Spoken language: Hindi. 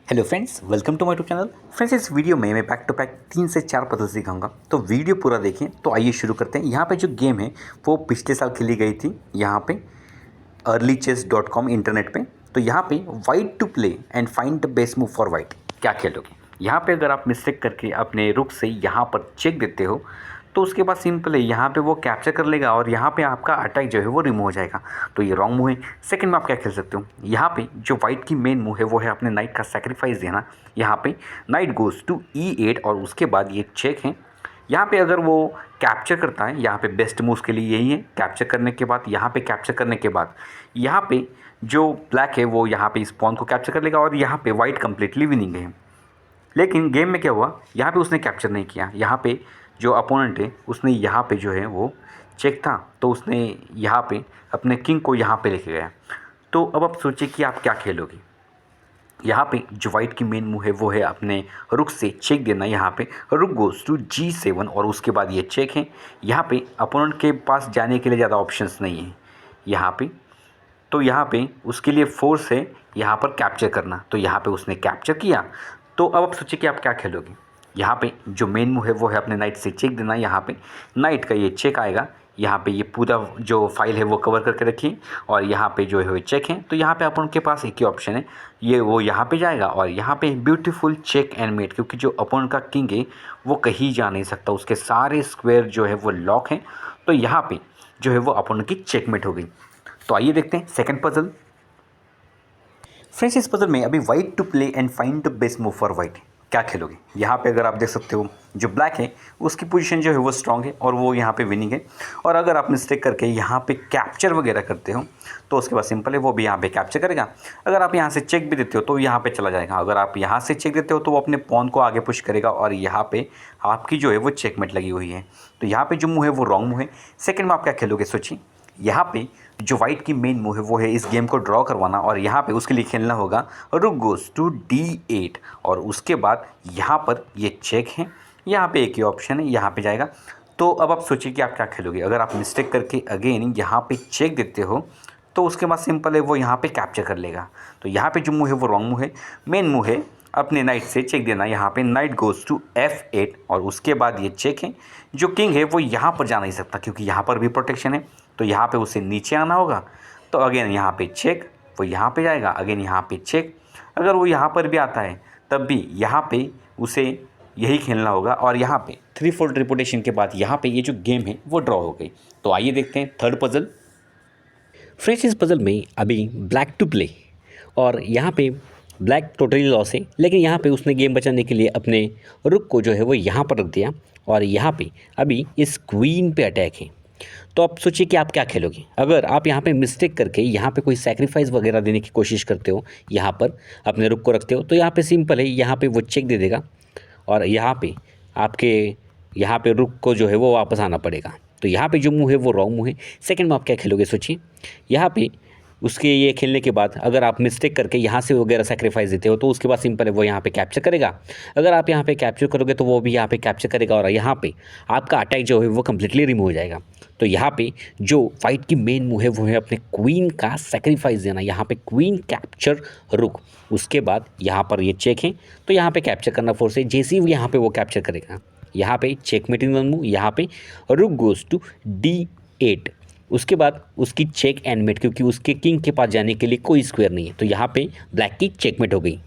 Hello friends, welcome to my YouTube channel. Friends, इस वीडियो में मैं बैक टू बैक 3 से 4 पजल सिखाऊंगा, तो वीडियो पूरा देखें। तो आइए शुरू करते हैं। यहाँ पे जो गेम है वो पिछले साल खेली गई थी यहाँ पे earlychess.com इंटरनेट पे। तो यहाँ पे white to play and find the best move for white, क्या खेलोगे। यहाँ पे अगर आप मिस्टेक करके अपने रुक से यहाँ पर चेक देते हो तो उसके बाद सिंपल है, यहाँ पे वो कैप्चर कर लेगा और यहाँ पे आपका अटैक जो है वो रिमूव हो जाएगा। तो ये रॉन्ग मूव है। सेकंड में आप क्या खेल सकते हो, यहाँ पे जो वाइट की मेन मूव है वो है अपने नाइट का सेक्रीफाइस देना। यहाँ पे नाइट गोज़ टू E8 और उसके बाद ये चेक है। यहाँ पे अगर वो कैप्चर करता है, यहाँ पे बेस्ट मूव के लिए यही है। कैप्चर करने के बाद यहाँ पे कैप्चर करने के बाद यहाँ पे जो ब्लैक है वो यहाँ पे इस पॉन को कैप्चर कर लेगा और यहाँ पे वाइट कंप्लीटली विनिंग है। लेकिन गेम में क्या हुआ, यहाँ पे उसने कैप्चर नहीं किया। यहाँ पे जो अपोनेंट है उसने यहाँ पे जो है वो चेक था, तो उसने यहाँ पे अपने किंग को यहाँ पे लेके गया। तो अब आप सोचिए कि आप क्या खेलोगे। यहाँ पे जो वाइट की मेन मूव है वो है अपने रुक से चेक देना। यहाँ पे रुक गोज़ टू G7 और उसके बाद ये चेक है। यहाँ पे अपोनेंट के पास जाने के लिए ज़्यादा ऑप्शंस नहीं है यहाँ पे। तो यहाँ पे उसके लिए फोर्स है यहाँ पर कैप्चर करना, तो यहाँ पे उसने कैप्चर किया। तो अब आप सोचिए कि आप क्या खेलोगे। यहाँ पे जो मेन मूव है वो है अपने नाइट से चेक देना। यहाँ पे नाइट का ये चेक आएगा। यहाँ पे ये पूरा जो फाइल है वो कवर करके रखिए और यहाँ पे जो है वो चेक है। तो यहाँ पे अपन के पास एक ही ऑप्शन है, ये वो यहाँ पे जाएगा और यहाँ पे ब्यूटीफुल चेक एंड मेट, क्योंकि जो अपोनेंट का किंग है वो कहीं जा नहीं सकता, उसके सारे स्क्वायर जो है वो लॉक हैं। तो यहाँ पे जो है वो अपोनेंट की चेकमेट हो गई। तो आइए देखते हैं सेकंड पजल। फ्रेंड्स, इस पजल में अभी white to play and find the best move for white, क्या खेलोगे। यहाँ पे अगर आप देख सकते हो जो ब्लैक है उसकी पोजीशन जो है वो स्ट्रांग है और वो यहाँ पे विनिंग है। और अगर आप मिस्टेक करके यहाँ पे कैप्चर वगैरह करते हो तो उसके बाद सिंपल है, वो भी यहाँ पे कैप्चर करेगा। अगर आप यहाँ से चेक भी देते हो तो यहाँ पे चला जाएगा। अगर आप यहाँ से चेक देते हो तो वो अपने पॉन को आगे पुश करेगा और यहाँ पे आपकी जो है वो चेकमेट लगी हुई है। तो यहाँ पे जो मूव है वो रॉन्ग मूव है। सेकेंड में आप क्या खेलोगे, सोचिए। यहाँ पे जो वाइट की मेन मूव है वो है इस गेम को ड्रॉ करवाना और यहाँ पे उसके लिए खेलना होगा रुक गोज़ टू D8 और उसके बाद यहाँ पर ये चेक है। यहाँ पे एक ही ऑप्शन है, यहाँ पे जाएगा। तो अब आप सोचिए कि आप क्या खेलोगे। अगर आप मिस्टेक करके अगेन यहाँ पे चेक देते हो तो उसके बाद सिंपल है, वो यहाँ पे कैप्चर कर लेगा। तो यहाँ पे जो मूव है वो रॉन्ग मूव है। मेन मूव है अपने नाइट से चेक देना। यहाँ पे नाइट गोज़ टू F8 और उसके बाद ये चेक है। जो किंग है वो यहाँ पर जा नहीं सकता क्योंकि यहाँ पर भी प्रोटेक्शन है, तो यहाँ पे उसे नीचे आना होगा। तो अगेन यहाँ पे चेक, वो यहाँ पे जाएगा। अगेन यहाँ पे चेक, अगर वो यहाँ पर भी आता है तब भी यहाँ पे उसे यही खेलना होगा और यहाँ पे 3-4 रिपोर्टेशन के बाद यहाँ पे ये जो गेम है वो ड्रॉ हो गई। तो आइए देखते हैं थर्ड पजल। फ्रेंड्स, इस पजल में अभी ब्लैक टू प्ले और यहाँ पे ब्लैक टोटली लॉस है, लेकिन यहाँ पे उसने गेम बचाने के लिए अपने रुक को जो है वो यहाँ पर रख दिया और यहाँ पे अभी इस क्वीन पे अटैक है। तो आप सोचिए कि आप क्या खेलोगे। अगर आप यहाँ पे मिस्टेक करके यहाँ पे कोई सैक्रिफाइस वगैरह देने की कोशिश करते हो, यहाँ पर अपने रुक को रखते हो, तो यहाँ पे सिंपल है, यहाँ पे वो चेक दे देगा और यहाँ पे आपके यहाँ पे रुक को जो है वो वापस आना पड़ेगा। तो यहाँ पे जो मूव है वो रॉन्ग मूव है। सेकंड में आप क्या खेलोगे, सोचिए। यहाँ पे उसके ये खेलने के बाद अगर आप मिस्टेक करके यहाँ से वगैरह सेक्रीफाइस देते हो तो उसके बाद सिंपल है, वो यहाँ पे कैप्चर करेगा। अगर आप यहाँ पे कैप्चर करोगे तो वो भी यहाँ पे कैप्चर करेगा और यहाँ पे आपका अटैक जो है वो कम्प्लीटली रिमूव हो जाएगा। तो यहाँ पे जो फाइट की मेन मूव है वो है अपने क्वीन का सेक्रीफाइस देना। यहाँ पे क्वीन कैप्चर रुक, उसके बाद यहाँ पर ये चेक है, तो यहाँ पे कैप्चर करना फोर्स है। जैसे ही यहाँ पे वो कैप्चर करेगा, यहाँ पे चेकमेटिंग मूव, यहाँ पे रुक गोज़ टू D8, उसके बाद उसकी चेक एंड मेट, क्योंकि उसके किंग के पास जाने के लिए कोई स्क्वायर नहीं है। तो यहाँ पे ब्लैक की चेकमेट हो गई।